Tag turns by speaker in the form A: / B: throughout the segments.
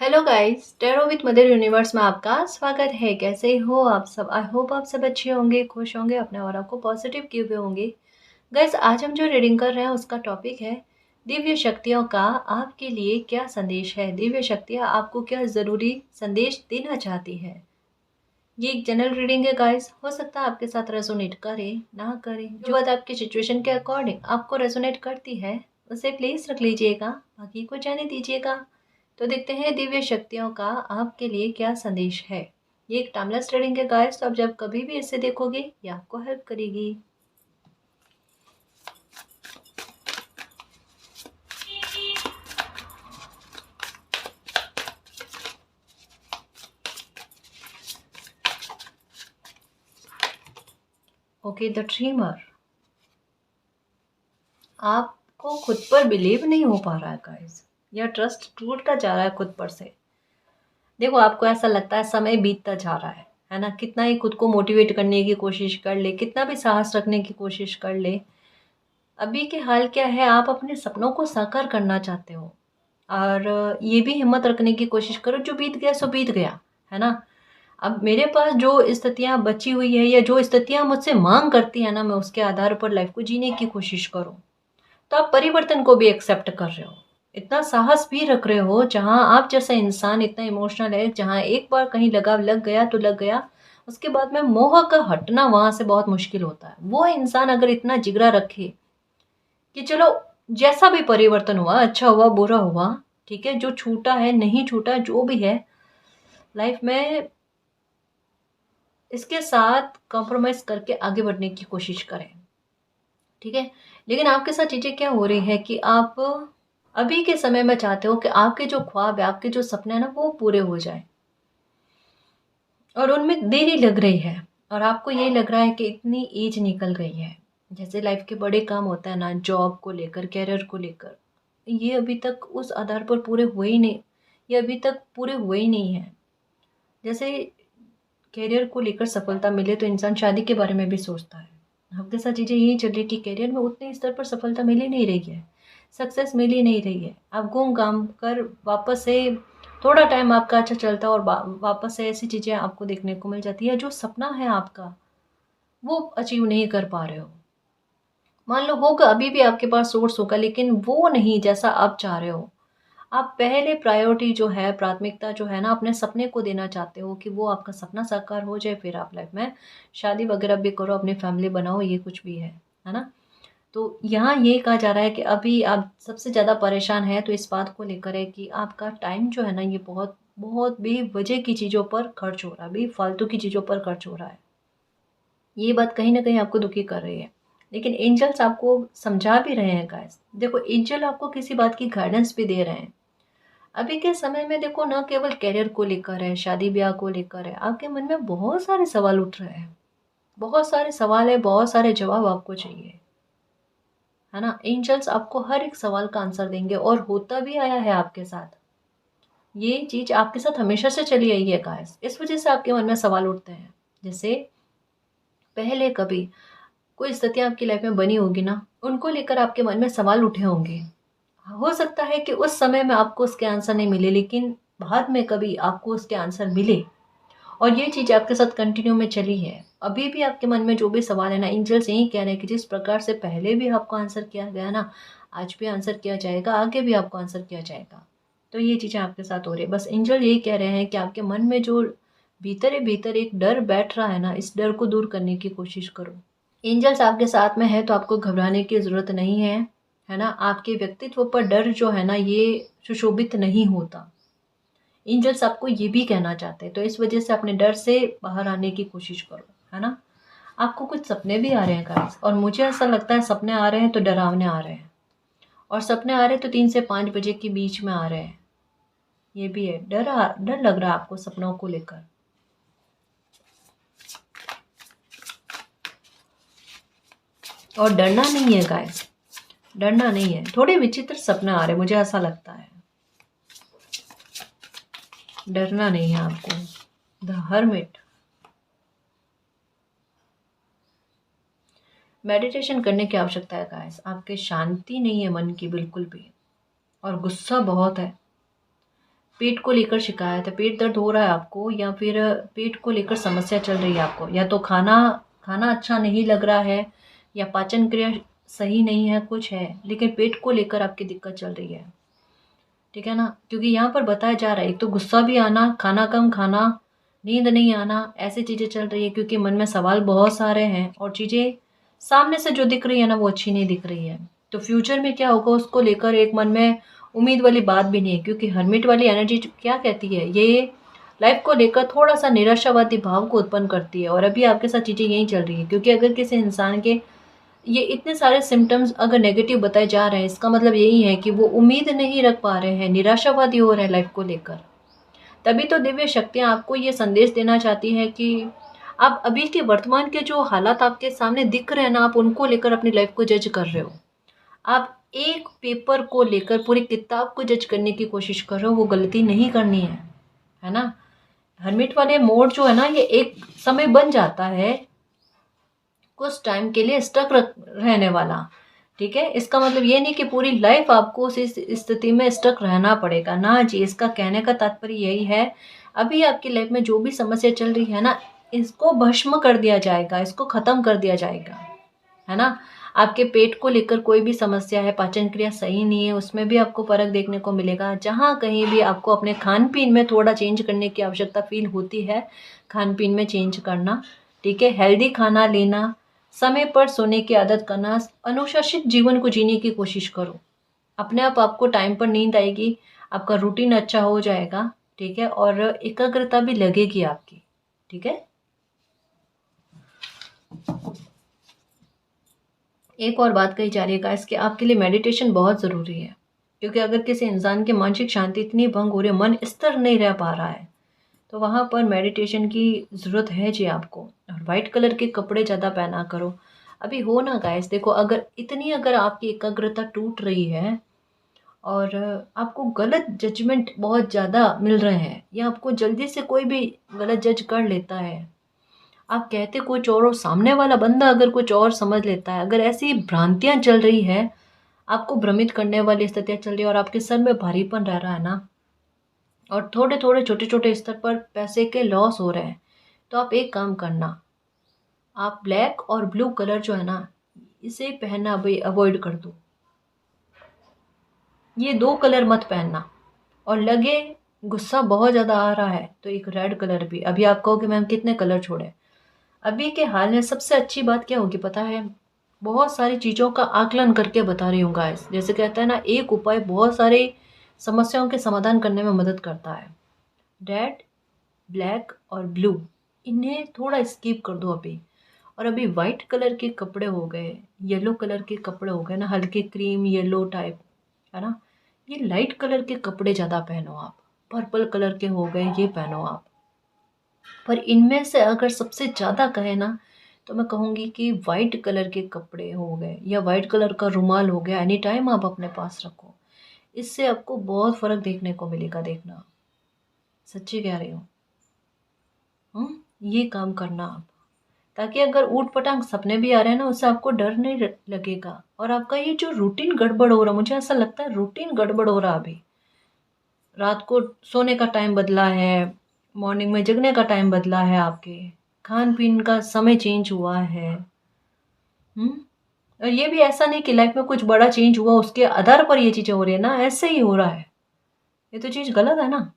A: Hello guys, tarot with mother universe में आपका स्वागत है। कैसे हो आप सब? आई होप आप सब अच्छे होंगे, खुश होंगे, अपने और आपको पॉजिटिव किए हुए होंगे। गाइस, आज हम जो रीडिंग कर रहे हैं उसका टॉपिक है दिव्य शक्तियों का आपके लिए क्या संदेश है। दिव्य शक्तियाँ आपको क्या ज़रूरी संदेश देना चाहती है। ये एक जनरल रीडिंग है गाइस। हो सकता है आपके साथ रेजोनेट करे ना करे, जो बात आपकी सिचुएशन के अकॉर्डिंग आपको रेजोनेट करती है उसे प्लीज रख लीजिएगा, बाकी को जाने दीजिएगा। तो देखते हैं दिव्य शक्तियों का आपके लिए क्या संदेश है। ये एक टाइमलेस रीडिंग है गाइस, तो आप जब कभी भी इसे देखोगे ये आपको हेल्प करेगी। Okay, the dreamer. आपको खुद पर बिलीव नहीं हो पा रहा है गाइस, या ट्रस्ट टूटता जा रहा है खुद पर से। देखो, आपको ऐसा लगता है समय बीतता जा रहा है ना। कितना ही खुद को मोटिवेट करने की कोशिश कर ले, कितना भी साहस रखने की कोशिश कर ले, अभी के हाल क्या है, आप अपने सपनों को साकार करना चाहते हो। और ये भी हिम्मत रखने की कोशिश करो, जो बीत गया सो बीत गया, है ना। अब मेरे पास जो स्थितियाँ बची हुई है या जो स्थितियाँ मुझसे मांग करती है ना, मैं उसके आधार पर लाइफ को जीने की कोशिश करूँ। तो आप परिवर्तन को भी एक्सेप्ट कर रहे हो, इतना साहस भी रख रहे हो। जहाँ आप जैसा इंसान इतना इमोशनल है, जहाँ एक बार कहीं लगाव लग गया तो लग गया, उसके बाद में मोह का हटना वहां से बहुत मुश्किल होता है। वो इंसान अगर इतना जिगरा रखे कि चलो जैसा भी परिवर्तन हुआ, अच्छा हुआ बुरा हुआ, ठीक है, जो छूटा है नहीं छूटा जो भी है लाइफ में, इसके साथ कॉम्प्रोमाइज करके आगे बढ़ने की कोशिश करें, ठीक है। लेकिन आपके साथ चीजें क्या हो रही है कि आप अभी के समय में चाहते हो कि आपके जो ख्वाब है, आपके जो सपने हैं ना, वो पूरे हो जाए, और उनमें देरी लग रही है। और आपको ये लग रहा है कि इतनी एज निकल गई है। जैसे लाइफ के बड़े काम होता है ना, जॉब को लेकर, कैरियर को लेकर, ये अभी तक उस आधार पर पूरे हुए ही नहीं, ये अभी तक पूरे हुए ही नहीं है। जैसे कैरियर को लेकर सफलता मिले तो इंसान शादी के बारे में भी सोचता है। आपके साथ चीज़ें यही चल रही कि कैरियर में उतने स्तर पर सफलता मिल ही नहीं रही है, सक्सेस मिल ही नहीं रही है। आप घूम घाम कर वापस से थोड़ा टाइम आपका अच्छा चलता है और वापस से ऐसी चीज़ें आपको देखने को मिल जाती है, जो सपना है आपका वो अचीव नहीं कर पा रहे हो। मान लो होगा, अभी भी आपके पास सोर्स होगा, लेकिन वो नहीं जैसा आप चाह रहे हो। आप पहले प्रायोरिटी जो है, प्राथमिकता जो है ना, अपने सपने को देना चाहते हो कि वो आपका सपना साकार हो जाए, फिर आप लाइफ में शादी वगैरह भी करो, अपनी फैमिली बनाओ, ये कुछ भी है ना। तो यहाँ ये कहा जा रहा है कि अभी आप सबसे ज़्यादा परेशान है तो इस बात को लेकर है कि आपका टाइम जो है ना, ये बहुत बहुत बेवजह की चीज़ों पर खर्च हो रहा है, फालतू की चीज़ों पर खर्च हो रहा है। ये बात कहीं ना कहीं आपको दुखी कर रही है। लेकिन एंजल्स आपको समझा भी रहे हैं गाइस। देखो, एंजल आपको किसी बात की गाइडेंस भी दे रहे हैं। अभी के समय में देखो, न केवल करियर को लेकर है, शादी ब्याह को लेकर है, आपके मन में बहुत सारे सवाल उठ रहे हैं। बहुत सारे सवाल है, बहुत सारे जवाब आपको चाहिए, है ना। एंजल्स आपको हर एक सवाल का आंसर देंगे, और होता भी आया है आपके साथ। ये चीज आपके साथ हमेशा से चली आई है गाइस, इस वजह से आपके मन में सवाल उठते हैं। जैसे पहले कभी कोई स्थिति आपकी लाइफ में बनी होगी ना, उनको लेकर आपके मन में सवाल उठे होंगे। हो सकता है कि उस समय में आपको उसके आंसर नहीं मिले, लेकिन बाद में कभी आपको उसके आंसर मिले। और ये चीज़ आपके साथ कंटिन्यू में चली है। अभी भी आपके मन में जो भी सवाल है ना, एंजल्स यही कह रहे हैं कि जिस प्रकार से पहले भी आपको आंसर किया गया ना, आज भी आंसर किया जाएगा, आगे भी आपको आंसर किया जाएगा। तो ये चीज़ें आपके साथ हो रही है। बस एंजल यही कह रहे हैं कि आपके मन में जो भीतर ही भीतर एक डर बैठ रहा है ना, इस डर को दूर करने की कोशिश करो। एंजल्स आपके साथ में है तो आपको घबराने की ज़रूरत नहीं है ना। आपके व्यक्तित्व पर डर जो है ना, ये सुशोभित नहीं होता। एंजल्स आपको ये भी कहना चाहते हैं, तो इस वजह से अपने डर से बाहर आने की कोशिश करो, है ना। आपको कुछ सपने भी आ रहे हैं गाइस, और मुझे ऐसा लगता है सपने आ रहे हैं तो डरावने आ रहे हैं। और सपने आ रहे हैं तो 3 से 5 बजे के बीच में आ रहे हैं। ये भी है, डर लग रहा है आपको सपनों को लेकर। और डरना नहीं है गाइस, डरना नहीं है। थोड़े विचित्र सपने आ रहे हैं, मुझे ऐसा लगता है। डरना नहीं है आपको। The hermit. मेडिटेशन करने की आवश्यकता है गाइस। आपके शांति नहीं है मन की बिल्कुल भी, और गुस्सा बहुत है। पेट को लेकर शिकायत है, पेट दर्द हो रहा है आपको, या फिर पेट को लेकर समस्या चल रही है आपको, या तो खाना खाना अच्छा नहीं लग रहा है, या पाचन क्रिया सही नहीं है, कुछ है, लेकिन पेट को लेकर आपकी दिक्कत चल रही है, ठीक है ना। क्योंकि यहाँ पर बताया जा रहा है, एक तो गुस्सा भी आना, खाना कम खाना, नींद नहीं आना, ऐसी चीज़ें चल रही है, क्योंकि मन में सवाल बहुत सारे हैं और चीज़ें सामने से जो दिख रही है ना वो अच्छी नहीं दिख रही है। तो फ्यूचर में क्या होगा उसको लेकर एक मन में उम्मीद वाली बात भी नहीं है, क्योंकि हर्मिट वाली एनर्जी क्या कहती है, ये लाइफ को लेकर थोड़ा सा निराशावादी भाव को उत्पन्न करती है। और अभी आपके साथ चीज़ें यही चल रही है, क्योंकि अगर किसी इंसान के ये इतने सारे सिम्टम्स अगर नेगेटिव बताए जा रहे हैं, इसका मतलब यही है कि वो उम्मीद नहीं रख पा रहे हैं, निराशावादी हो रहे हैं लाइफ को लेकर। तभी तो दिव्य शक्तियाँ आपको ये संदेश देना चाहती हैं कि आप अभी के वर्तमान के जो हालात आपके सामने दिख रहे हैं ना, आप उनको लेकर अपनी लाइफ को जज कर रहे हो। आप एक पेपर को लेकर पूरी किताब को जज करने की कोशिश कर रहे हो, वो गलती नहीं करनी है ना। हर्मिट वाले मोड जो है ना, ये एक समय बन जाता है कुछ टाइम के लिए स्टक रहने वाला, ठीक है। इसका मतलब ये नहीं कि पूरी लाइफ आपको उस स्थिति में स्टक रहना पड़ेगा ना जी। इसका कहने का तात्पर्य यही है, अभी आपकी लाइफ में जो भी समस्या चल रही है ना, इसको भस्म कर दिया जाएगा, इसको खत्म कर दिया जाएगा, है ना। आपके पेट को लेकर कोई भी समस्या है, पाचन क्रिया सही नहीं है, उसमें भी आपको फर्क देखने को मिलेगा। जहाँ कहीं भी आपको अपने खान पीन में थोड़ा चेंज करने की आवश्यकता फील होती है, खान पीन में चेंज करना, ठीक है। हेल्दी खाना लेना, समय पर सोने की आदत करना, अनुशासित जीवन को जीने की कोशिश करो। अपने आप आपको टाइम पर नींद आएगी, आपका रूटीन अच्छा हो जाएगा, ठीक है, और एकाग्रता भी लगेगी आपकी, ठीक है। एक और बात कही जा रही है गाइस कि आपके लिए मेडिटेशन बहुत ज़रूरी है, क्योंकि अगर किसी इंसान की मानसिक शांति इतनी भंग हो रही है, मन स्थिर नहीं रह पा रहा है, तो वहाँ पर मेडिटेशन की ज़रूरत है जी आपको। और वाइट कलर के कपड़े ज़्यादा पहना करो। अभी हो ना गाइस, देखो अगर आपकी एकाग्रता टूट रही है और आपको गलत जजमेंट बहुत ज़्यादा मिल रहे हैं, या आपको जल्दी से कोई भी गलत जज कर लेता है, आप कहते कुछ और सामने वाला बंदा अगर कुछ और समझ लेता है, अगर ऐसी भ्रांतियाँ चल रही है, आपको भ्रमित करने वाली स्थितियाँ चल रही है और आपके सर में भारीपन रह रहा है ना, और थोड़े थोड़े छोटे छोटे स्तर पर पैसे के लॉस हो रहे हैं, तो आप एक काम करना, आप ब्लैक और ब्लू कलर जो है ना, इसे पहनना भाई अवॉइड कर दो। ये दो कलर मत पहनना। और लगे गुस्सा बहुत ज़्यादा आ रहा है तो एक रेड कलर भी। अभी आप कहो कि मैम कितने कलर छोड़े, अभी के हाल में सबसे अच्छी बात क्या होगी पता है, बहुत सारी चीज़ों का आकलन करके बता रही हूँ गाइस। जैसे कहता है ना, एक उपाय बहुत सारी समस्याओं के समाधान करने में मदद करता है। रेड, ब्लैक और ब्लू, इन्हें थोड़ा स्किप कर दो अभी। और अभी वाइट कलर के कपड़े हो गए, येलो कलर के कपड़े हो गए ना, हल्के क्रीम येलो टाइप, है ना, ये लाइट कलर के कपड़े ज़्यादा पहनो आप। पर्पल कलर के हो गए, ये पहनो आप। पर इनमें से अगर सबसे ज़्यादा कहे ना, तो मैं कहूँगी कि वाइट कलर के कपड़े हो गए या वाइट कलर का रुमाल हो गया, एनी टाइम आप अपने पास रखो। इससे आपको बहुत फ़र्क देखने को मिलेगा, देखना, सच्ची कह रही हूँ। ये काम करना आप, ताकि अगर ऊट पटांग सपने भी आ रहे हैं ना, उससे आपको डर नहीं लगेगा। और आपका ये जो रूटीन गड़बड़ हो रहा, मुझे ऐसा लगता है रूटीन गड़बड़ हो रहा अभी। रात को सोने का टाइम बदला है, मॉर्निंग में जगने का टाइम बदला है, आपके खान पीन का समय चेंज हुआ है। और ये भी ऐसा नहीं कि लाइफ में कुछ बड़ा चेंज हुआ उसके आधार पर ये चीज़ें हो रही है ना, ऐसे ही हो रहा है। ये तो चीज़ गलत है ना।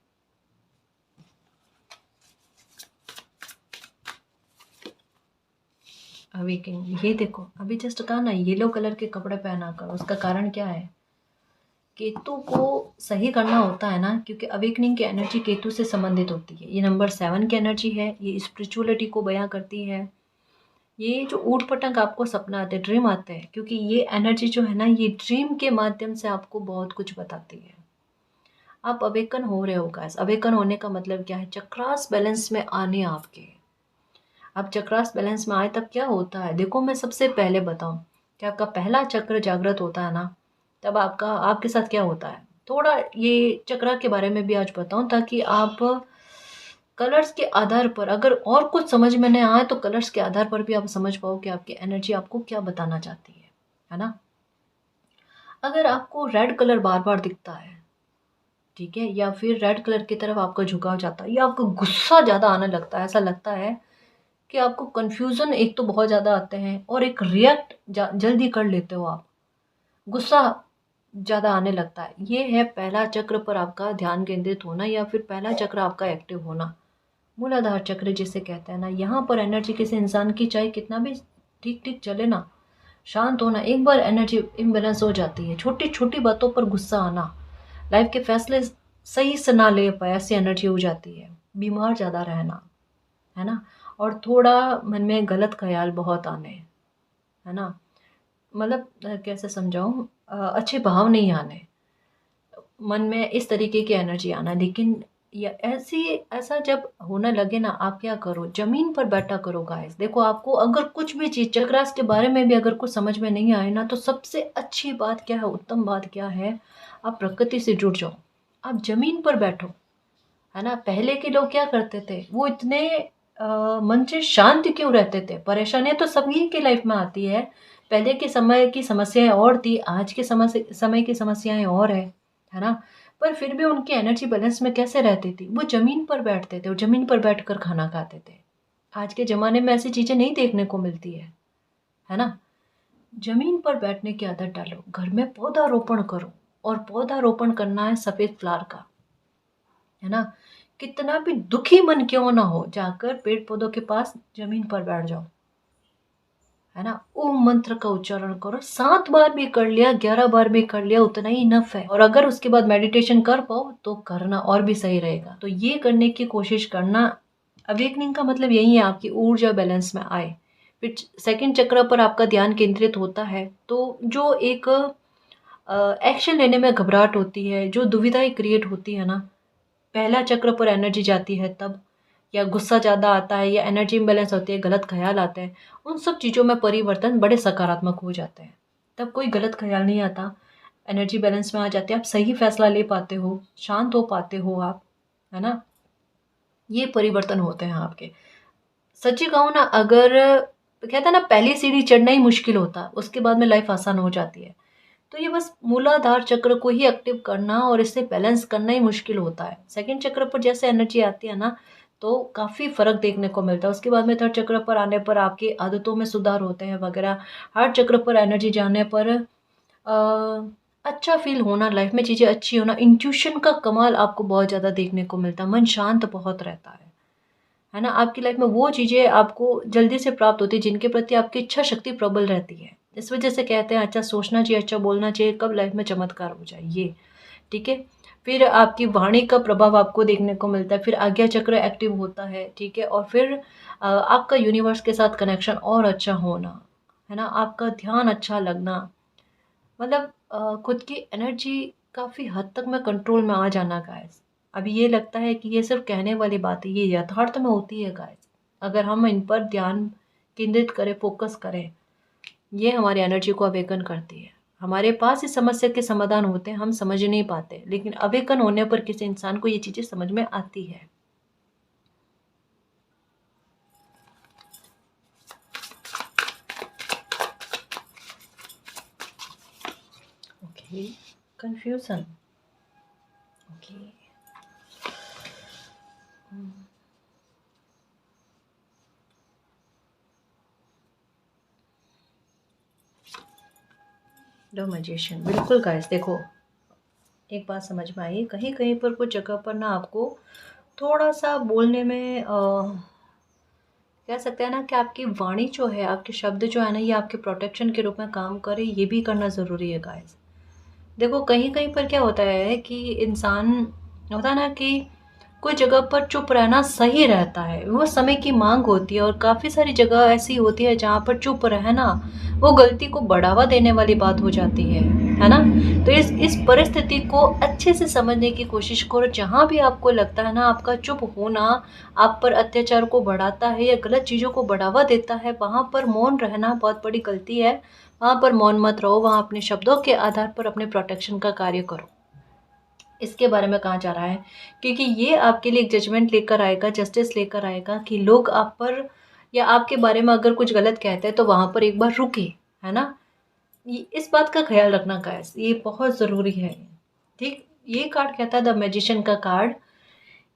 A: अवेकनिंग, ये देखो अभी जस्ट कहा ना, येलो कलर के कपड़े पहना कर, उसका कारण क्या है, केतु को सही करना होता है ना, क्योंकि अवेकनिंग की एनर्जी केतु से संबंधित होती है। ये नंबर 7 की एनर्जी है, ये स्पिरिचुअलिटी को बयां करती है। ये जो ऊट पटंग आपको सपना आते हैं, ड्रीम आते हैं, क्योंकि ये एनर्जी जो है ना, ये ड्रीम के माध्यम से आपको बहुत कुछ बताती है। आप अवेकन हो रहे हो गाइस। अवेकन होने का मतलब क्या है, चक्रास बैलेंस में आने आपके। आप चक्रास बैलेंस में आए तब क्या होता है, देखो मैं सबसे पहले बताऊं कि आपका पहला चक्र जागृत होता है ना, तब आपके साथ क्या होता है, थोड़ा ये चक्रा के बारे में भी आज बताऊं, ताकि आप कलर्स के आधार पर, अगर और कुछ समझ में नहीं आए तो कलर्स के आधार पर भी आप समझ पाओ कि आपकी एनर्जी आपको क्या बताना चाहती है ना। अगर आपको रेड कलर बार बार दिखता है, ठीक है, या फिर रेड कलर की तरफ आपका झुकाव जाता है, या आपको गुस्सा ज़्यादा आने लगता है, ऐसा लगता है कि आपको कन्फ्यूज़न एक तो बहुत ज़्यादा आते हैं और एक रिएक्ट जल्दी कर लेते हो आप, गुस्सा ज़्यादा आने लगता है। ये है पहला चक्र पर आपका ध्यान केंद्रित होना, या फिर पहला चक्र आपका एक्टिव होना, मूलाधार चक्र जिसे कहते हैं ना। यहाँ पर एनर्जी किसी इंसान की चाहे कितना भी ठीक ठीक चले ना, शांत होना, एक बार एनर्जी इम्बेलेंस हो जाती है। छोटी छोटी बातों पर गुस्सा आना, लाइफ के फैसले सही से ना ले पाए, ऐसी एनर्जी हो जाती है। बीमार ज़्यादा रहना, है ना, और थोड़ा मन में गलत ख्याल बहुत आने, है ना, मतलब कैसे समझाऊँ, अच्छे भाव नहीं आने, मन में इस तरीके की एनर्जी आना। लेकिन या ऐसा जब होने लगे ना, आप क्या करो, ज़मीन पर बैठा करो गाइस। देखो, आपको अगर कुछ भी चीज़ चक्रास के बारे में भी अगर कुछ समझ में नहीं आए ना, तो सबसे अच्छी बात क्या है, उत्तम बात क्या है, आप प्रकृति से जुड़ जाओ, आप ज़मीन पर बैठो, है ना। पहले के लोग क्या करते थे, वो इतने मन से शांत क्यों रहते थे। परेशानियां तो सभी की लाइफ में आती है, पहले के समय की समस्याएं और थी, आज के समय की समस्याएं और है ना। पर फिर भी उनकी एनर्जी बैलेंस में कैसे रहती थी, वो जमीन पर बैठते थे और जमीन पर बैठकर खाना खाते थे। आज के ज़माने में ऐसी चीज़ें नहीं देखने को मिलती है ना। जमीन पर बैठने की आदत डालो, घर में पौधारोपण करो, और पौधारोपण करना है सफ़ेद फ्लावर का, है ना। कितना भी दुखी मन क्यों ना हो, जाकर पेड़ पौधों के पास जमीन पर बैठ जाओ, है ना। ओम मंत्र का उच्चारण करो, 7 बार भी कर लिया, 11 बार भी कर लिया, उतना ही इनफ है। और अगर उसके बाद मेडिटेशन कर पाओ तो करना और भी सही रहेगा। तो ये करने की कोशिश करना। अवेकनिंग का मतलब यही है, आपकी ऊर्जा बैलेंस में आए। फिर सेकंड चक्र पर आपका ध्यान केंद्रित होता है, तो जो एक एक्शन लेने में घबराहट होती है, जो दुविधाएं क्रिएट होती है ना, पहला चक्र पर एनर्जी जाती है तब, या गुस्सा ज़्यादा आता है, या एनर्जी इम्बैलेंस होती है, गलत ख्याल आते हैं, उन सब चीज़ों में परिवर्तन बड़े सकारात्मक हो जाते हैं। तब कोई गलत ख्याल नहीं आता, एनर्जी बैलेंस में आ जाती है, आप सही फैसला ले पाते हो, शांत हो पाते हो आप, है ना। ये परिवर्तन होते हैं आपके। सच्ची कहूँ ना, अगर कहते हैं ना, पहली सीढ़ी चढ़ना ही मुश्किल होता, उसके बाद में लाइफ आसान हो जाती है। तो ये बस मूलाधार चक्र को ही एक्टिव करना और इसे बैलेंस करना ही मुश्किल होता है। सेकंड चक्र पर जैसे एनर्जी आती है ना, तो काफ़ी फ़र्क देखने को मिलता है। उसके बाद में थर्ड चक्र पर आने पर आपकी आदतों में सुधार होते हैं वगैरह। हर चक्र पर एनर्जी जाने पर अच्छा फ़ील होना, लाइफ में चीज़ें अच्छी होना, इंट्यूशन का कमाल आपको बहुत ज़्यादा देखने को मिलता है। मन शांत बहुत रहता है ना। आपकी लाइफ में वो चीज़ें आपको जल्दी से प्राप्त होती है जिनके प्रति आपकी इच्छा शक्ति प्रबल रहती है। इस वजह से कहते हैं अच्छा सोचना चाहिए, अच्छा बोलना चाहिए, कब लाइफ में चमत्कार हो जाए ये, ठीक है। फिर आपकी वाणी का प्रभाव आपको देखने को मिलता है। फिर आज्ञा चक्र एक्टिव होता है, ठीक है। और फिर आपका यूनिवर्स के साथ कनेक्शन और अच्छा होना, है ना। आपका ध्यान अच्छा लगना, मतलब खुद की एनर्जी काफ़ी हद तक में कंट्रोल में आ जाना गाइस। अभी ये लगता है कि ये सिर्फ कहने वाली बात है, ये यथार्थ में होती है गाइस। अगर हम इन पर ध्यान केंद्रित करें, फोकस करें, ये हमारी एनर्जी को अवेकन करती है। हमारे पास इस समस्या के समाधान होते हैं, हम समझ नहीं पाते, लेकिन अवेकन होने पर किसी इंसान को ये चीज़ें समझ में आती है। Okay, confusion, okay. The magician, बिल्कुल गाइस। देखो, एक बात समझ में आई, कहीं कहीं पर कुछ जगह पर ना आपको थोड़ा सा बोलने में कह सकते हैं ना कि आपकी वाणी जो है, आपके शब्द जो है ना, ये आपके प्रोटेक्शन के रूप में काम करे, ये भी करना ज़रूरी है गाइस। देखो, कहीं कहीं पर क्या होता है कि इंसान, होता है ना कि कोई जगह पर चुप रहना सही रहता है, वो समय की मांग होती है। और काफ़ी सारी जगह ऐसी होती है जहाँ पर चुप रहना वो गलती को बढ़ावा देने वाली बात हो जाती है ना। तो इस परिस्थिति को अच्छे से समझने की कोशिश करो। जहाँ भी आपको लगता है ना आपका चुप होना आप पर अत्याचार को बढ़ाता है या गलत चीज़ों को बढ़ावा देता है, वहाँ पर मौन रहना बहुत बड़ी गलती है। वहाँ पर मौन मत रहो, वहाँ अपने शब्दों के आधार पर अपने प्रोटेक्शन का कार्य करो। इसके बारे में कहा जा रहा है क्योंकि ये आपके लिए एक जजमेंट लेकर आएगा, जस्टिस लेकर आएगा कि लोग आप पर या आपके बारे में अगर कुछ गलत कहते हैं तो वहाँ पर एक बार रुके, है ना। इस बात का ख्याल रखना गाइस, ये बहुत ज़रूरी है, ठीक। ये कार्ड कहता है, द मैजिशियन का कार्ड,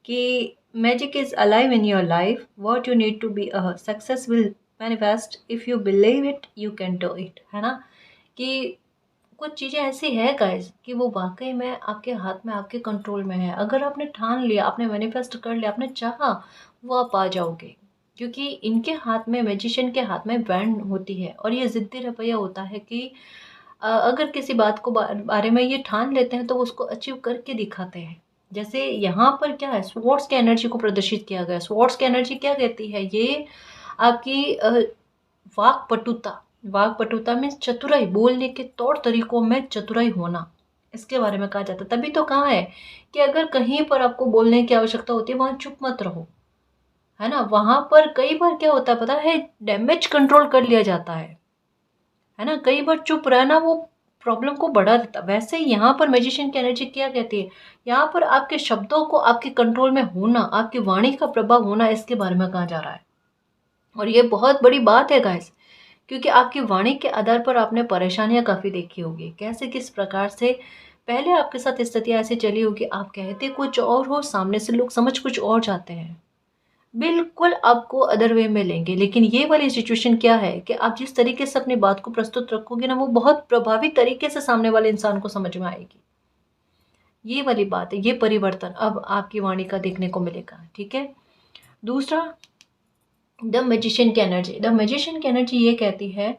A: कि magic is alive in your life, what you need to be a success will manifest if you believe it you can do it, है ना। कि कुछ चीज़ें ऐसी है गाइस कि वो वाकई में आपके हाथ में, आपके कंट्रोल में है। अगर आपने ठान लिया, आपने मैनिफेस्ट कर लिया, आपने चाहा, वो आप पा जाओगे। क्योंकि इनके हाथ में, मैजिशियन के हाथ में बैंड होती है, और ये ज़िद्दी रवैया होता है कि अगर किसी बात को बारे में ये ठान लेते हैं तो वो उसको अचीव करके दिखाते हैं। जैसे यहाँ पर क्या है, स्वॉर्ड्स की एनर्जी को प्रदर्शित किया गया है। स्वॉर्ड्स की एनर्जी क्या कहती है, ये आपकी वाक पटुता, वाक पटुता मीन्स चतुराई, बोलने के तौर तरीकों में चतुराई होना, इसके बारे में कहा जाता है। तभी तो कहा है कि अगर कहीं पर आपको बोलने की आवश्यकता होती है, वहां चुप मत रहो, है ना। वहां पर कई बार क्या होता है पता है, डैमेज कंट्रोल कर लिया जाता है ना। कई बार चुप रहना वो प्रॉब्लम को बढ़ा देता। वैसे ही यहाँ पर मैजिशियन की एनर्जी क्या कहती है, यहाँ पर आपके शब्दों को आपके कंट्रोल में होना, आपकी वाणी का प्रभाव होना, इसके बारे में कहा जा रहा है। और ये बहुत बड़ी बात है गाइस, क्योंकि आपकी वाणी के आधार पर आपने परेशानियां काफ़ी देखी होगी, कैसे किस प्रकार से पहले आपके साथ स्थितियाँ ऐसी चली होगी, आप कहते कुछ और हो, सामने से लोग समझ कुछ और जाते हैं, बिल्कुल आपको अदर वे में लेंगे। लेकिन ये वाली सिचुएशन क्या है कि आप जिस तरीके से अपनी बात को प्रस्तुत रखोगे ना, वो बहुत प्रभावी तरीके से सामने वाले इंसान को समझ में आएगी। ये वाली बात है, ये परिवर्तन अब आपकी वाणी का देखने को मिलेगा, ठीक है। दूसरा, द मैजिशियन की एनर्जी, द मैजिशियन की एनर्जी ये कहती है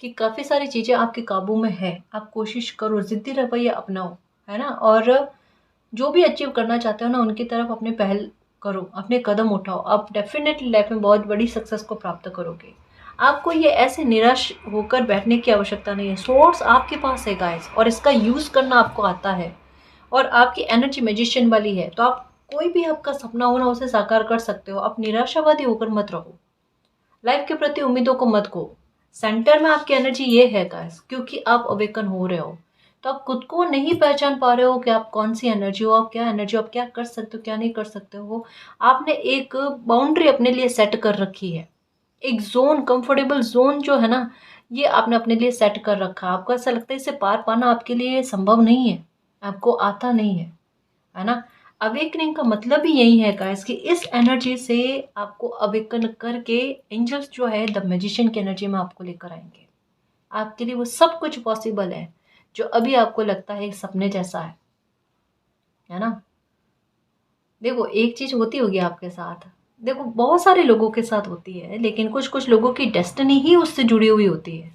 A: कि काफ़ी सारी चीज़ें आपके काबू में है, आप कोशिश करो, ज़िद्दी रवैया अपनाओ, है ना। और जो भी अचीव करना चाहते हो ना, उनकी तरफ अपने पहल करो, अपने कदम उठाओ, आप डेफिनेटली लाइफ में बहुत बड़ी सक्सेस को प्राप्त करोगे। आपको ये ऐसे निराश होकर बैठने की आवश्यकता नहीं है। सोर्स आपके पास है गाइस, और इसका यूज़ करना आपको आता है, और आपकी एनर्जी मैजिशियन वाली है, तो आप कोई भी आपका सपना हो ना, उसे साकार कर सकते हो। आप निराशावादी होकर मत रहो, लाइफ के प्रति उम्मीदों को मत खो। सेंटर में आपकी एनर्जी ये है गाइस, क्योंकि आप अवेकन हो रहे हो, तो आप खुद को नहीं पहचान पा रहे हो कि आप कौन सी एनर्जी हो, आप क्या एनर्जी हो, आप क्या कर सकते हो, क्या नहीं कर सकते हो। आपने एक बाउंड्री अपने लिए सेट कर रखी है, एक जोन, कंफर्टेबल जोन जो है ना, ये आपने अपने लिए सेट कर रखा है। आपको ऐसा लगता है इसे पार पाना आपके लिए संभव नहीं है, आपको आता नहीं है ना। अवेकनिंग का मतलब ही यही है गाइस, कि इस एनर्जी से आपको अवेकन करके एंजल्स जो है द मैजिशियन की एनर्जी में आपको लेकर आएंगे। आपके लिए वो सब कुछ पॉसिबल है जो अभी आपको लगता है एक सपने जैसा है ना। देखो, एक चीज होती होगी आपके साथ, देखो बहुत सारे लोगों के साथ होती है, लेकिन कुछ कुछ लोगों की डेस्टिनी ही उससे जुड़ी हुई होती है,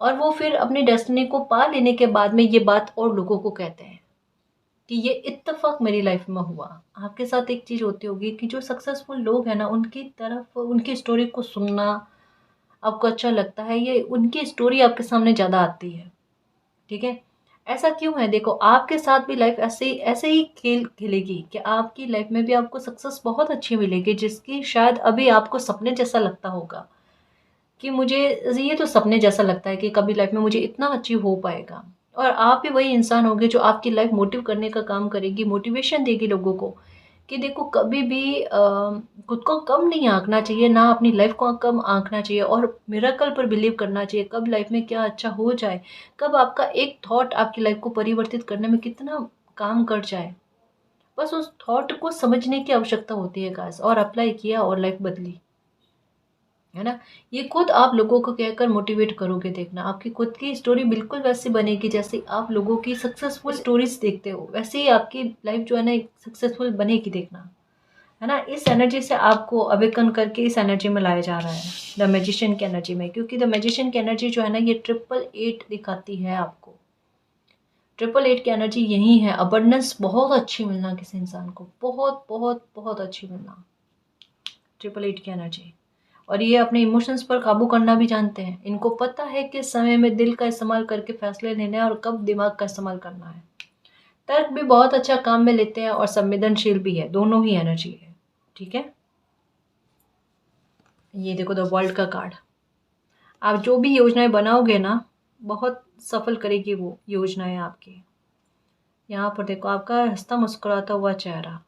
A: और वो फिर अपनी डेस्टिनी को पा लेने के बाद में ये बात और लोगों को कहते हैं कि ये इत्तेफाक मेरी लाइफ में हुआ। आपके साथ एक चीज़ होती होगी कि जो सक्सेसफुल लोग हैं ना, उनकी तरफ उनकी स्टोरी को सुनना आपको अच्छा लगता है, ये उनकी स्टोरी आपके सामने ज़्यादा आती है, ठीक है। ऐसा क्यों है, देखो आपके साथ भी लाइफ ऐसे ऐसे ही खेल खेलेगी कि आपकी लाइफ में भी आपको सक्सेस बहुत अच्छी मिलेगी, जिसकी शायद अभी आपको सपने जैसा लगता होगा कि मुझे, ये तो सपने जैसा लगता है कि कभी लाइफ में मुझे इतना अचीव हो पाएगा। और आप भी वही इंसान होगे जो आपकी लाइफ मोटिव करने का काम करेगी, मोटिवेशन देगी लोगों को कि देखो कभी भी खुद को कम नहीं आंकना चाहिए, ना अपनी लाइफ को कम आंकना चाहिए, और मिरेकल पर बिलीव करना चाहिए। कब लाइफ में क्या अच्छा हो जाए, कब आपका एक थॉट आपकी लाइफ को परिवर्तित करने में कितना काम कर जाए, बस उस थॉट को समझने की आवश्यकता होती है गाइस, और अप्लाई किया और लाइफ बदली, है ना। ये खुद आप लोगों को कहकर मोटिवेट करोगे, देखना आपकी खुद की स्टोरी बिल्कुल वैसी बनेगी जैसे आप लोगों की सक्सेसफुल स्टोरीज देखते हो, वैसे ही आपकी लाइफ जो है ना एक सक्सेसफुल बनेगी, देखना, है ना। इस एनर्जी से आपको अवेकन करके इस एनर्जी में लाया जा रहा है, द मैजिशियन की एनर्जी में, क्योंकि द मैजिशियन की एनर्जी जो है ना, ये 888 दिखाती है आपको। 888 की एनर्जी यही है, अबंडेंस बहुत अच्छी मिलना, किसी इंसान को बहुत बहुत बहुत अच्छी मिलना, 888 की एनर्जी। और ये अपने इमोशंस पर काबू करना भी जानते हैं, इनको पता है किस समय में दिल का इस्तेमाल करके फैसले लेने हैं और कब दिमाग का इस्तेमाल करना है। तर्क भी बहुत अच्छा काम में लेते हैं और संवेदनशील भी है, दोनों ही एनर्जी है, ठीक है। ये देखो द वर्ल्ड का कार्ड, आप जो भी योजनाएं बनाओगे ना, बहुत सफल करेगी वो योजनाएं आपकी। यहाँ पर देखो आपका हंसता मुस्कुराता हुआ चेहरा।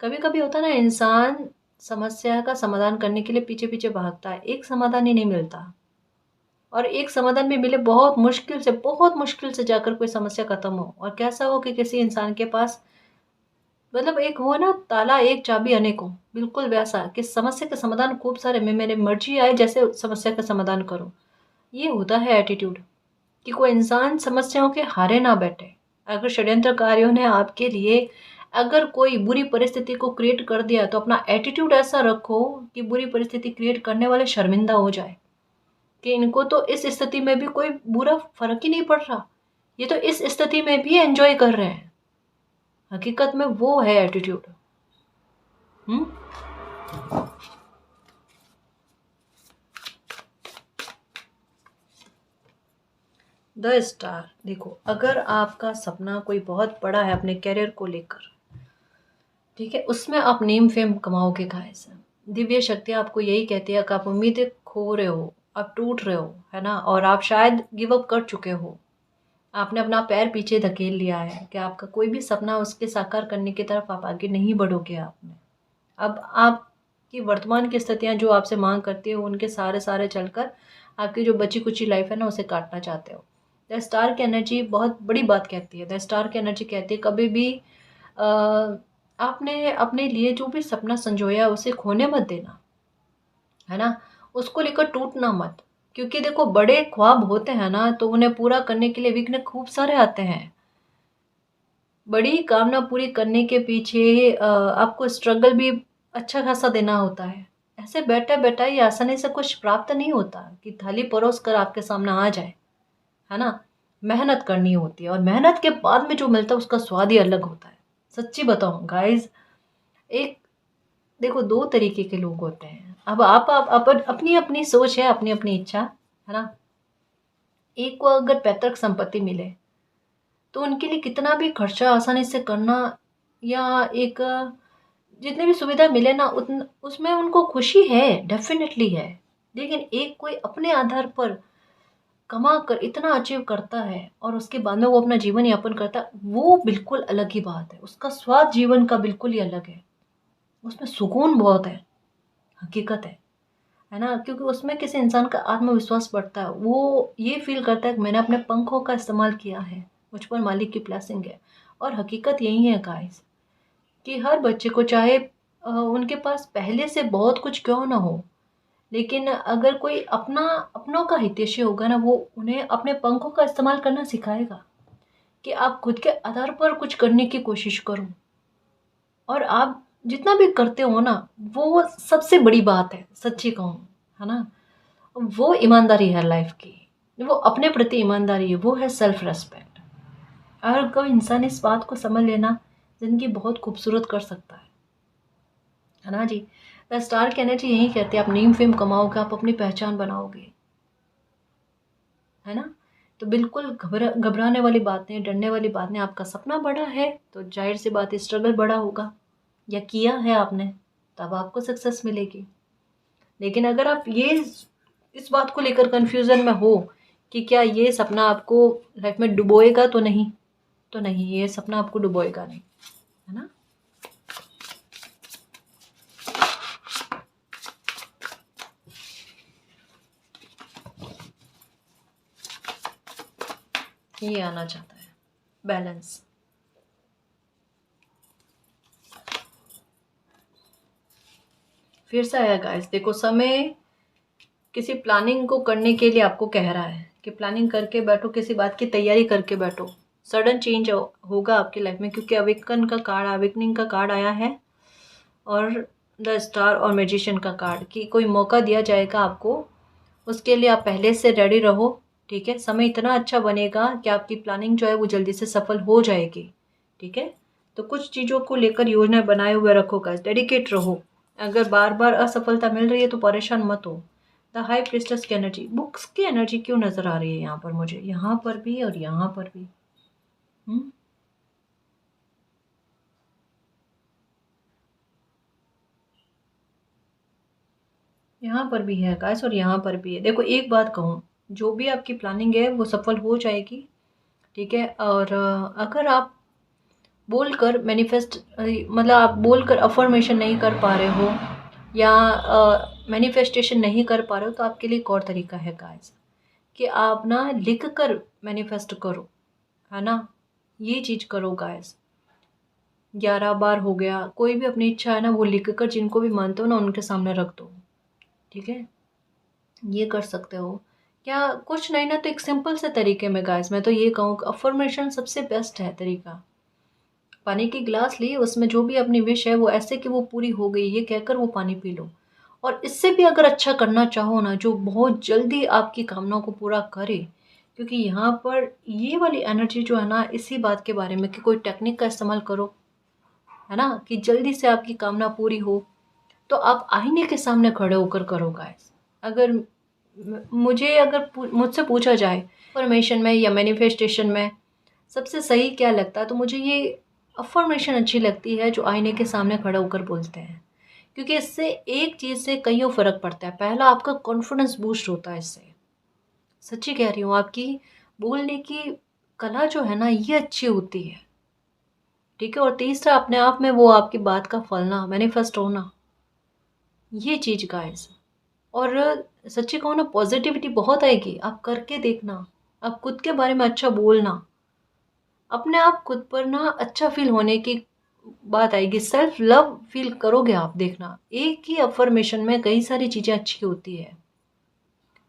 A: कभी कभी होता है ना, इंसान समस्या का समाधान करने के लिए पीछे पीछे भागता है, एक समाधान ही नहीं मिलता, और एक समाधान भी मिले बहुत मुश्किल से जाकर कोई समस्या खत्म हो, और कैसा हो कि किसी इंसान के पास मतलब एक वो ना ताला एक चाबी अनेकों, बिल्कुल वैसा कि समस्या का समाधान खूब सारे में मेरे मर्जी आए जैसे समस्या का समाधान करो। ये होता है एटीट्यूड, कि कोई इंसान समस्याओं के हारे ना बैठे। अगर षड्यंत्रकारियों ने आपके लिए अगर कोई बुरी परिस्थिति को क्रिएट कर दिया तो अपना एटीट्यूड ऐसा रखो कि बुरी परिस्थिति क्रिएट करने वाले शर्मिंदा हो जाए, कि इनको तो इस स्थिति में भी कोई बुरा फर्क ही नहीं पड़ रहा, ये तो इस स्थिति में भी एंजॉय कर रहे हैं। हकीकत में वो है एटीट्यूड। हम्म। द स्टार, देखो अगर आपका सपना कोई बहुत बड़ा है अपने करियर को लेकर, ठीक है, उसमें आप नेम फेम कमाओगे कहाँ से? दिव्य शक्ति आपको यही कहती है कि आप उम्मीदें खो रहे हो, आप टूट रहे हो, है ना, और आप शायद गिव अप कर चुके हो। आपने अपना पैर पीछे धकेल लिया है कि आपका कोई भी सपना उसके साकार करने की तरफ आप आगे नहीं बढ़ोगे आपने। अब आपकी वर्तमान की स्थितियाँ जो आपसे मांग करती है उनके सारे सारे चलकर आपकी जो बची कुची लाइफ है ना उसे काटना चाहते हो। द स्टार की एनर्जी बहुत बड़ी बात कहती है। द स्टार की एनर्जी कहती है कभी भी अ, आपने अपने लिए जो भी सपना संजोया उसे खोने मत देना, है ना, उसको लेकर टूटना मत। क्योंकि देखो बड़े ख्वाब होते हैं ना तो उन्हें पूरा करने के लिए विघ्न खूब सारे आते हैं। बड़ी कामना पूरी करने के पीछे आपको स्ट्रगल भी अच्छा खासा देना होता है। ऐसे बैठा बैठा ही आसानी से कुछ प्राप्त नहीं होता कि थाली परोस कर आपके सामने आ जाए, है ना। मेहनत करनी होती है और मेहनत के बाद में जो मिलता है उसका स्वाद ही अलग होता है। सच्ची बताऊं गाइज, एक देखो दो तरीके के लोग होते हैं। अब आप अपनी अपनी सोच है, अपनी अपनी इच्छा, है ना। एक को अगर पैतृक संपत्ति मिले तो उनके लिए कितना भी खर्चा आसानी से करना या एक जितनी भी सुविधा मिले ना उतन उसमें उनको खुशी है, डेफिनेटली है। लेकिन एक कोई अपने आधार पर कमा कर इतना अचीव करता है और उसके बाद में वो अपना जीवन यापन करता है, वो बिल्कुल अलग ही बात है। उसका स्वाद जीवन का बिल्कुल ही अलग है, उसमें सुकून बहुत है, हकीकत है ना। क्योंकि उसमें किसी इंसान का आत्मविश्वास बढ़ता है, वो ये फील करता है कि मैंने अपने पंखों का इस्तेमाल किया है, मुझ पर मालिक की ब्लेसिंग है। और हकीकत यही है गाइस कि हर बच्चे को चाहे उनके पास पहले से बहुत कुछ क्यों ना हो, लेकिन अगर कोई अपनों का हितैषी होगा ना वो उन्हें अपने पंखों का इस्तेमाल करना सिखाएगा कि आप खुद के आधार पर कुछ करने की कोशिश करो। और आप जितना भी करते हो ना वो सबसे बड़ी बात है, सच्ची कहूँ, है ना। वो ईमानदारी है लाइफ की, वो अपने प्रति ईमानदारी है, वो है सेल्फ रेस्पेक्ट। अगर कोई इंसान इस बात को समझ लेना जिंदगी बहुत खूबसूरत कर सकता है ना जी। द स्टार की एनर्जी यही कहती है आप नेम फेम कमाओगे, आप अपनी पहचान बनाओगे, है ना। तो बिल्कुल घबराने वाली बात नहीं, डरने वाली बात नहीं। आपका सपना बड़ा है तो जाहिर सी बात है स्ट्रगल बड़ा होगा, या किया है आपने तब आपको सक्सेस मिलेगी। लेकिन अगर आप ये इस बात को लेकर कंफ्यूजन में हो कि क्या ये सपना आपको लाइफ में डुबोएगा, तो नहीं, तो नहीं, ये सपना आपको डुबोएगा नहीं, है ना। ये आना चाहता है बैलेंस। फिर से आया गाइस, देखो समय किसी प्लानिंग को करने के लिए आपको कह रहा है कि प्लानिंग करके बैठो, किसी बात की तैयारी करके बैठो। सडन चेंज होगा आपकी लाइफ में, क्योंकि अवेकनिंग का कार्ड आया है, और द स्टार और मैजिशियन का कार्ड, कि कोई मौका दिया जाएगा आपको, उसके लिए आप पहले से रेडी रहो। ठीक है, समय इतना अच्छा बनेगा कि आपकी प्लानिंग जो है वो जल्दी से सफल हो जाएगी। ठीक है, तो कुछ चीज़ों को लेकर योजना बनाए हुए रखो गाइस, डेडिकेट रहो। अगर बार बार असफलता मिल रही है तो परेशान मत हो। द हाई प्रिस्टेस की एनर्जी, बुक्स की एनर्जी क्यों नजर आ रही है यहाँ पर मुझे, यहाँ पर भी और यहाँ पर भी। हम्म। यहाँ पर भी है गाइस और यहाँ पर भी है। देखो एक बात कहूँ, जो भी आपकी प्लानिंग है वो सफल हो जाएगी। ठीक है, और अगर आप बोलकर मैनिफेस्ट मतलब आप बोलकर अफर्मेशन नहीं कर पा रहे हो या मैनिफेस्टेशन नहीं कर पा रहे हो, तो आपके लिए एक और तरीका है गाइस, कि आप ना लिख कर मैनिफेस्ट करो, है ना। ये चीज़ करो गाइस। 11 बार हो गया, कोई भी अपनी इच्छा है ना वो लिख कर जिनको भी मानते हो ना उनके सामने रख दो, ठीक है। ये कर सकते हो। क्या कुछ नहीं ना तो एक सिंपल से तरीके में गाइस मैं तो ये कहूँ अफर्मेशन सबसे बेस्ट है तरीका। पानी की गिलास ली, उसमें जो भी अपनी विश है वो ऐसे कि वो पूरी हो गई ये कहकर वो पानी पी लो। और इससे भी अगर अच्छा करना चाहो ना, जो बहुत जल्दी आपकी कामनाओं को पूरा करे, क्योंकि यहाँ पर ये वाली एनर्जी जो है ना इसी बात के बारे में कि कोई टेक्निक का इस्तेमाल करो, है ना, कि जल्दी से आपकी कामना पूरी हो। तो आप आईने के सामने खड़े होकर करो गाइस। अगर मुझे अगर मुझसे पूछा जाए अफर्मेशन में या मैनिफेस्टेशन में सबसे सही क्या लगता है, तो मुझे ये अफर्मेशन अच्छी लगती है जो आईने के सामने खड़े होकर बोलते हैं। क्योंकि इससे एक चीज़ से कईयों फ़र्क पड़ता है। पहला, आपका कॉन्फिडेंस बूस्ट होता है इससे, सच्ची कह रही हूँ। आपकी बोलने की कला जो है ना ये अच्छी होती है, ठीक है। और तीसरा, अपने आप में वो आपकी बात का फलना, मैनिफेस्ट होना, ये चीज़ गाइस। और सच्ची कहूँ ना पॉजिटिविटी बहुत आएगी, आप करके देखना। आप खुद के बारे में अच्छा बोलना, अपने आप खुद पर ना अच्छा फील होने की बात आएगी, सेल्फ लव फील करोगे आप। देखना एक ही अफर्मेशन में कई सारी चीज़ें अच्छी होती है।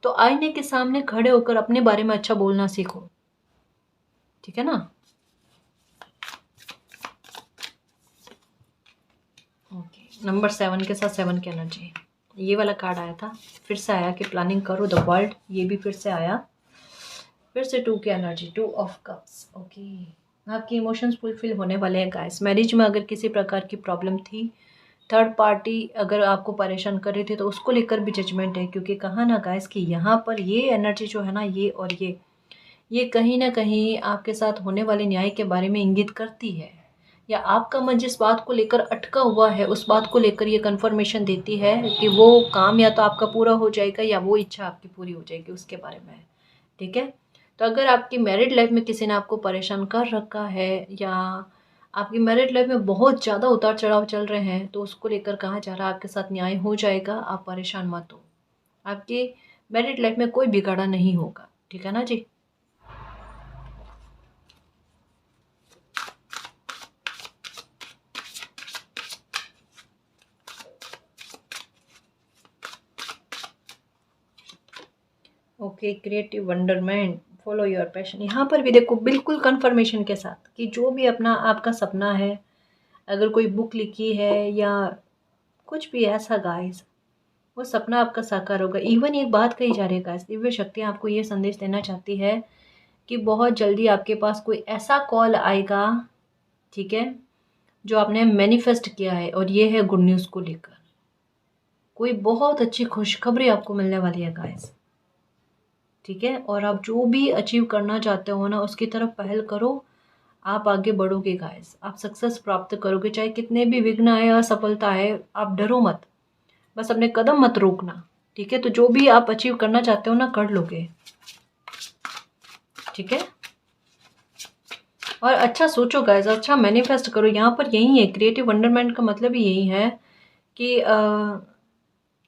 A: तो आईने के सामने खड़े होकर अपने बारे में अच्छा बोलना सीखो, ठीक है ना। ओके, नंबर 7 के साथ 7 की एनर्जी, ये वाला कार्ड आया था, फिर से आया कि प्लानिंग करो द वर्ल्ड, ये भी फिर से आया। फिर से 2 की एनर्जी, 2 ऑफ कप्स। ओके, आपके इमोशंस फुलफिल होने वाले हैं गाइस। मैरिज में अगर किसी प्रकार की प्रॉब्लम थी, थर्ड पार्टी अगर आपको परेशान कर रही थी, तो उसको लेकर भी जजमेंट है। क्योंकि कहा ना गाइस कि यहाँ पर ये एनर्जी जो है ना ये और ये कहीं ना कहीं आपके साथ होने वाले न्याय के बारे में इंगित करती है। या आपका मन जिस बात को लेकर अटका हुआ है उस बात को लेकर ये कंफर्मेशन देती है कि वो काम या तो आपका पूरा हो जाएगा या वो इच्छा आपकी पूरी हो जाएगी, उसके बारे में है, ठीक है। तो अगर आपकी मैरिड लाइफ में किसी ने आपको परेशान कर रखा है, या आपकी मैरिड लाइफ में बहुत ज़्यादा उतार चढ़ाव चल रहे हैं, तो उसको लेकर कहा जा रहा है आपके साथ न्याय हो जाएगा, आप परेशान मत हो। आपकी मैरिड लाइफ में कोई बिगाड़ा नहीं होगा, ठीक है ना जी। Okay, creative wonderment, follow your passion. यहाँ पर भी देखो बिल्कुल कंफर्मेशन के साथ कि जो भी अपना आपका सपना है, अगर कोई बुक लिखी है या कुछ भी ऐसा गाइस, वो सपना आपका साकार होगा। इवन एक बात कही जा रही है गाइस, दिव्य शक्तियाँ आपको ये संदेश देना चाहती है कि बहुत जल्दी आपके पास कोई ऐसा कॉल आएगा, ठीक है, जो आपने मैनिफेस्ट किया है, और ये है गुड न्यूज़ को लेकर। कोई बहुत अच्छी खुशखबरी आपको मिलने वाली है गाइस, ठीक है। और आप जो भी अचीव करना चाहते हो ना उसकी तरफ पहल करो, आप आगे बढ़ोगे गाइस, आप सक्सेस प्राप्त करोगे। चाहे कितने भी विघ्न आए, असफलता है, आप डरो मत, बस अपने कदम मत रोकना, ठीक है। तो जो भी आप अचीव करना चाहते हो ना कर लोगे, ठीक है। और अच्छा सोचो गाइस, अच्छा मैनिफेस्ट करो। यहाँ पर यही है, क्रिएटिव वंडरमेंट का मतलब ही यही है कि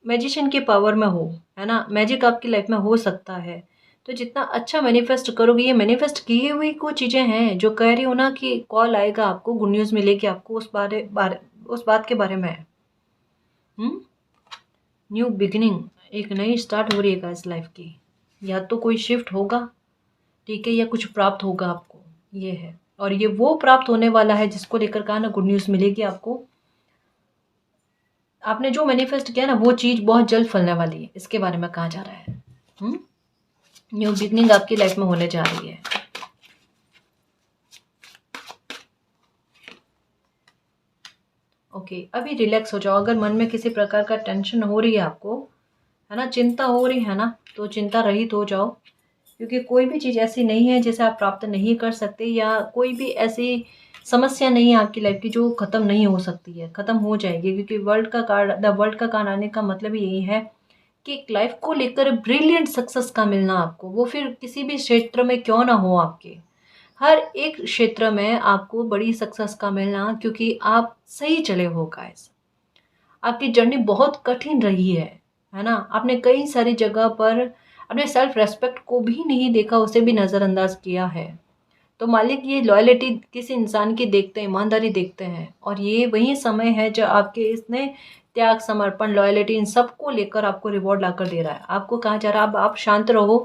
A: मैजिशियन की पावर में हो, है ना, मैजिक आपकी लाइफ में हो सकता है। तो जितना अच्छा मैनिफेस्ट करोगे, ये मैनिफेस्ट की हुई कुछ चीज़ें हैं जो कह रही हो ना कि कॉल आएगा आपको, गुड न्यूज़ मिलेगी आपको, उस बात के बारे में है। न्यू बिगिनिंग, एक नई स्टार्ट हो रही है इस लाइफ की। या तो कोई शिफ्ट होगा, ठीक है, या कुछ प्राप्त होगा आपको, ये है। और ये वो प्राप्त होने वाला है जिसको लेकर कहा ना गुड न्यूज़ मिलेगी आपको। आपने जो मैनिफेस्ट किया ना वो चीज़ बहुत जल्द फलने वाली है, इसके बारे में कहा जा रहा है। न्यू बिगनिंग आपकी लाइफ में होने जा रही है। ओके, अभी रिलैक्स हो जाओ। अगर मन में किसी प्रकार का टेंशन हो रही है आपको, है ना, चिंता हो रही है ना, तो चिंता रहित हो जाओ। क्योंकि कोई भी चीज़ ऐसी नहीं है जिसे आप प्राप्त नहीं कर सकते, या कोई भी ऐसी समस्या नहीं है आपकी लाइफ की जो ख़त्म नहीं हो सकती है, ख़त्म हो जाएगी। क्योंकि द वर्ल्ड का कार्ड आने का मतलब ही यही है कि एक लाइफ को लेकर ब्रिलियंट सक्सेस का मिलना आपको, वो फिर किसी भी क्षेत्र में क्यों ना हो, आपके हर एक क्षेत्र में आपको बड़ी सक्सेस का मिलना, क्योंकि आप सही चले हो गाइस। आपकी जर्नी बहुत कठिन रही है ना। आपने कई सारी जगह पर अपने सेल्फ रेस्पेक्ट को भी नहीं देखा, उसे भी नज़रअंदाज किया है। तो मालिक ये लॉयल्टी किसी इंसान की देखते हैं, ईमानदारी देखते हैं, और ये वही समय है जो आपके इसने त्याग, समर्पण, लॉयल्टी इन सबको लेकर आपको रिवॉर्ड लाकर दे रहा है। आपको कहा जा रहा है अब आप शांत रहो,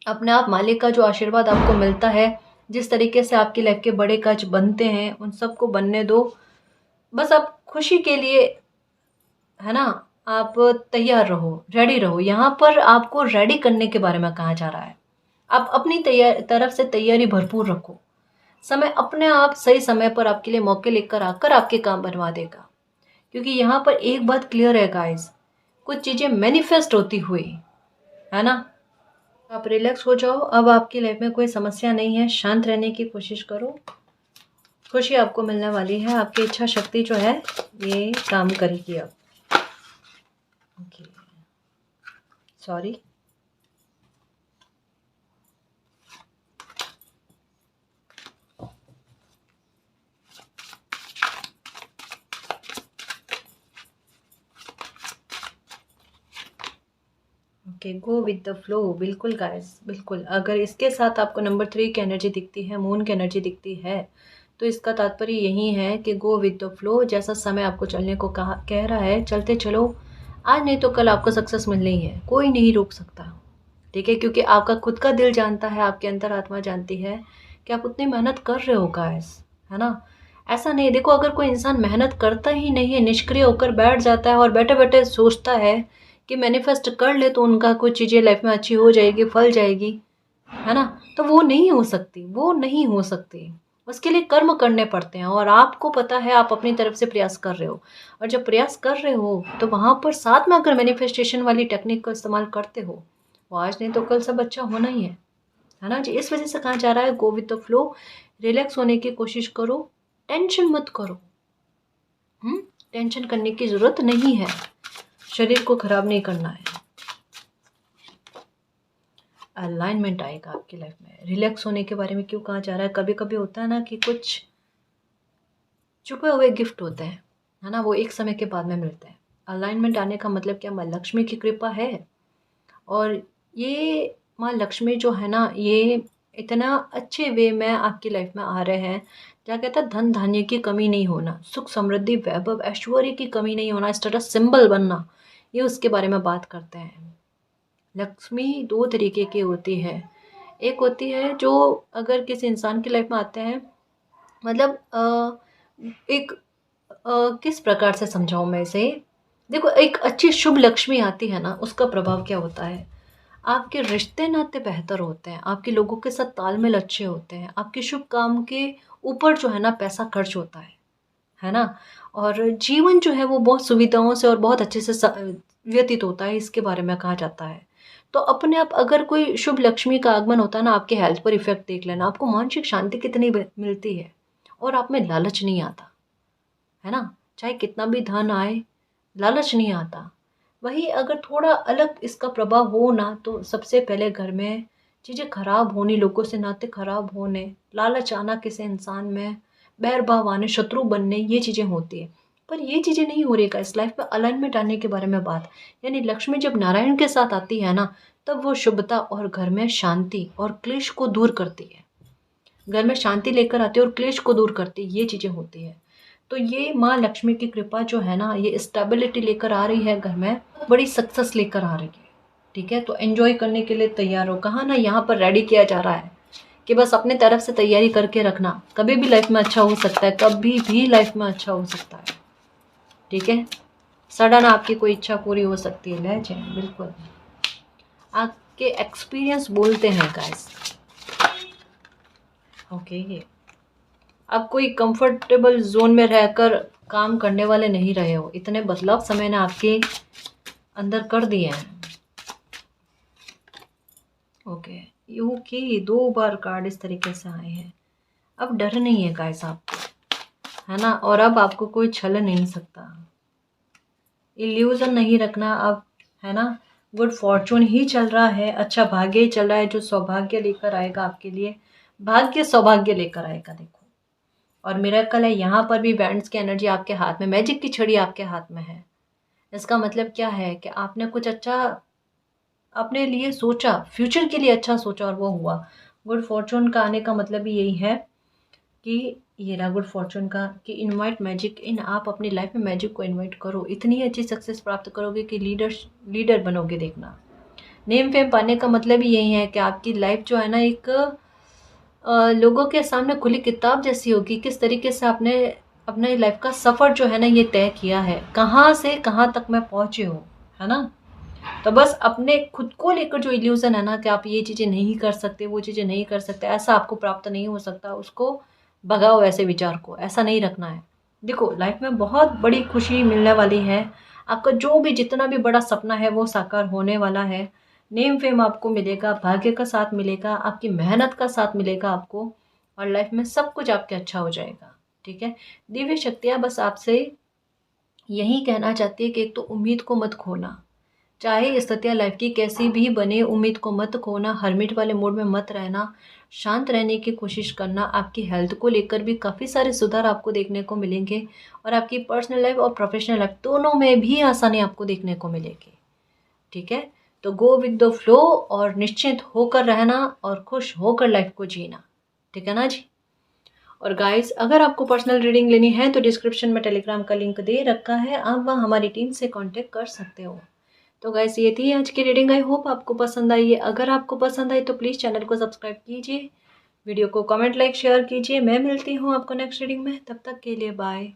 A: अपने आप मालिक का जो आशीर्वाद आपको मिलता है, जिस तरीके से आपकी लाइफ के बड़े काज बनते हैं उन सबको बनने दो। बस आप खुशी के लिए, है ना, आप तैयार रहो, रेडी रहो। यहाँ पर आपको रेडी करने के बारे में कहा जा रहा है। आप अपनी तरफ से तैयारी भरपूर रखो। समय अपने आप सही समय पर आपके लिए मौके लेकर आकर आपके काम बनवा देगा। क्योंकि यहाँ पर एक बात क्लियर है गाइस, कुछ चीज़ें मैनिफेस्ट होती हुई, है ना। आप रिलैक्स हो जाओ, अब आपकी लाइफ में कोई समस्या नहीं है, शांत रहने की कोशिश करो। खुशी आपको मिलने वाली है, आपकी इच्छा शक्ति जो है ये काम करेगी अब। Okay, sorry. Okay, go with the flow. बिल्कुल गाइस, बिल्कुल। अगर इसके साथ आपको नंबर 3 की एनर्जी दिखती है, मून की एनर्जी दिखती है, तो इसका तात्पर्य यही है कि गो विद द फ्लो। जैसा समय आपको चलने को कह रहा है, चलते चलो। आज नहीं तो कल आपको सक्सेस मिलनी ही है, कोई नहीं रोक सकता। ठीक है, क्योंकि आपका खुद का दिल जानता है, आपके अंदर आत्मा जानती है कि आप उतनी मेहनत कर रहे हो गाइस, है ना। ऐसा नहीं, देखो अगर कोई इंसान मेहनत करता ही नहीं है, निष्क्रिय होकर बैठ जाता है और बैठे बैठे सोचता है कि मैनिफेस्ट कर ले तो उनका कुछ चीज़ें लाइफ में अच्छी हो जाएगी, फल जाएगी, है ना, तो वो नहीं हो सकती, वो नहीं हो सकती। उसके लिए कर्म करने पड़ते हैं, और आपको पता है आप अपनी तरफ से प्रयास कर रहे हो। और जब प्रयास कर रहे हो तो वहाँ पर साथ में अगर मैनिफेस्टेशन वाली टेक्निक का इस्तेमाल करते हो, वो आज नहीं तो कल सब अच्छा होना ही है ना जी। इस वजह से कहा जा रहा है go with the flow, relax होने की कोशिश करो, टेंशन मत करो। टेंशन करने की ज़रूरत नहीं है, शरीर को खराब नहीं करना है। अलाइनमेंट आएगा आपकी लाइफ में। रिलैक्स होने के बारे में क्यों कहा जा रहा है, कभी कभी होता है ना कि कुछ छुपे हुए गिफ्ट होते हैं, है ना, वो एक समय के बाद में मिलते हैं। अलाइनमेंट आने का मतलब क्या, माँ लक्ष्मी की कृपा है। और ये माँ लक्ष्मी जो है ना, ये इतना अच्छे वे में आपकी लाइफ में आ रहे हैं, क्या कहता है, धन धान्य की कमी नहीं होना, सुख समृद्धि वैभव ऐश्वर्य की कमी नहीं होना, स्टेटस सिंबल बनना, ये उसके बारे में बात करते हैं। लक्ष्मी दो तरीके की होती है। एक होती है जो अगर किसी इंसान की लाइफ में आते हैं, मतलब एक किस प्रकार से समझाऊं मैं इसे। देखो, एक अच्छी शुभ लक्ष्मी आती है ना, उसका प्रभाव क्या होता है, आपके रिश्ते नाते बेहतर होते हैं, आपके लोगों के साथ तालमेल अच्छे होते हैं, आपके शुभ काम के ऊपर जो है ना पैसा खर्च होता है ना। और जीवन जो है वो बहुत सुविधाओं से और बहुत अच्छे से व्यतीत होता है, इसके बारे में कहा जाता है। तो अपने आप अगर कोई शुभ लक्ष्मी का आगमन होता है ना, आपके हेल्थ पर इफेक्ट देख लेना, आपको मानसिक शांति कितनी मिलती है, और आप में लालच नहीं आता, है ना। चाहे कितना भी धन आए, लालच नहीं आता। वही अगर थोड़ा अलग इसका प्रभाव हो ना, तो सबसे पहले घर में चीज़ें खराब होनी, लोगों से नाते खराब होने, लालच आना किसी इंसान में, बैर भाव आने, शत्रु बनने, ये चीज़ें होती है। पर ये चीज़ें नहीं हो रही का इस लाइफ में अलाइनमेंट आने के बारे में बात। यानी लक्ष्मी जब नारायण के साथ आती है ना, तब वो शुभता और घर में शांति और क्लेश को दूर करती है। घर में शांति लेकर आती है और क्लेश को दूर करती है, ये चीज़ें होती है। तो ये माँ लक्ष्मी की कृपा जो है ना, ये स्टेबिलिटी लेकर आ रही है घर में, बड़ी सक्सेस लेकर आ रही है। ठीक है, तो एंजॉय करने के लिए तैयार हो। कहा ना, यहाँ पर रेडी किया जा रहा है कि बस अपने तरफ से तैयारी करके रखना, कभी भी लाइफ में अच्छा हो सकता है, कभी भी लाइफ में अच्छा हो सकता है। ठीक है, सडन आपकी कोई इच्छा पूरी हो सकती है, ले जाए बिल्कुल। आपके एक्सपीरियंस बोलते हैं गाइस। ओके, अब कोई कंफर्टेबल जोन में रहकर काम करने वाले नहीं रहे हो, इतने बदलाव समय ने आपके अंदर कर दिए हैं। ओके, ओके, 2 बार कार्ड इस तरीके से आए हैं। अब डर नहीं है गाइस आपको, है ना, और अब आपको कोई छल नहीं सकता, इल्यूजन नहीं रखना अब, है ना। गुड फॉर्चून ही चल रहा है, अच्छा भाग्य ही चल रहा है, जो सौभाग्य लेकर आएगा आपके लिए, भाग्य सौभाग्य लेकर आएगा। देखो, और मिरेकल है, यहाँ पर भी बैंड्स की एनर्जी आपके हाथ में, मैजिक की छड़ी आपके हाथ में है। इसका मतलब क्या है कि आपने कुछ अच्छा अपने लिए सोचा, फ्यूचर के लिए अच्छा सोचा और वो हुआ। गुड फॉर्चून का आने का मतलब ही यही है कि ये रहा गुड फॉर्चून का, कि इनवाइट मैजिक इन, आप अपनी लाइफ में मैजिक को इनवाइट करो, इतनी अच्छी सक्सेस प्राप्त करोगे कि लीडर बनोगे, देखना। नेम फेम पाने का मतलब ही यही है कि आपकी लाइफ जो है ना, एक लोगों के सामने खुली किताब जैसी होगी। किस तरीके से आपने अपने लाइफ का सफ़र जो है ना ये तय किया है, कहाँ से कहाँ तक मैं पहुँचे हो, है ना। तो बस अपने खुद को लेकर जो इल्यूज़न है ना कि आप ये चीज़ें नहीं कर सकते, वो चीज़ें नहीं कर सकते, ऐसा आपको प्राप्त नहीं हो सकता, उसको भगाओ, ऐसे विचार को, ऐसा नहीं रखना है। देखो, लाइफ में बहुत बड़ी खुशी मिलने वाली है। आपका जो भी जितना भी बड़ा सपना है वो साकार होने वाला है। नेम फेम आपको मिलेगा, भाग्य का साथ मिलेगा, आपकी मेहनत का साथ मिलेगा आपको, और लाइफ में सब कुछ आपके अच्छा हो जाएगा। ठीक है। दिव्य शक्तियाँ बस आपसे यही कहना चाहती है कि एक तो उम्मीद को मत खोना, चाहे स्थितियाँ लाइफ की कैसी भी बने, उम्मीद को मत खोना, हर्मिट वाले मोड में मत रहना, शांत रहने की कोशिश करना। आपकी हेल्थ को लेकर भी काफ़ी सारे सुधार आपको देखने को मिलेंगे, और आपकी पर्सनल लाइफ और प्रोफेशनल लाइफ दोनों में भी आसानी आपको देखने को मिलेगी। ठीक है। तो गो विद द फ्लो, और निश्चिंत होकर रहना और खुश होकर लाइफ को जीना। ठीक है ना जी। और गाइस, अगर आपको पर्सनल रीडिंग लेनी है तो डिस्क्रिप्शन में टेलीग्राम का लिंक दे रखा है, आप वहाँ हमारी टीम से कांटेक्ट कर सकते हो। तो गाइस, ये थी आज की रीडिंग। आई होप आपको पसंद आई है। अगर आपको पसंद आई तो प्लीज़ चैनल को सब्सक्राइब कीजिए, वीडियो को कमेंट लाइक शेयर कीजिए। मैं मिलती हूँ आपको नेक्स्ट रीडिंग में, तब तक के लिए बाय।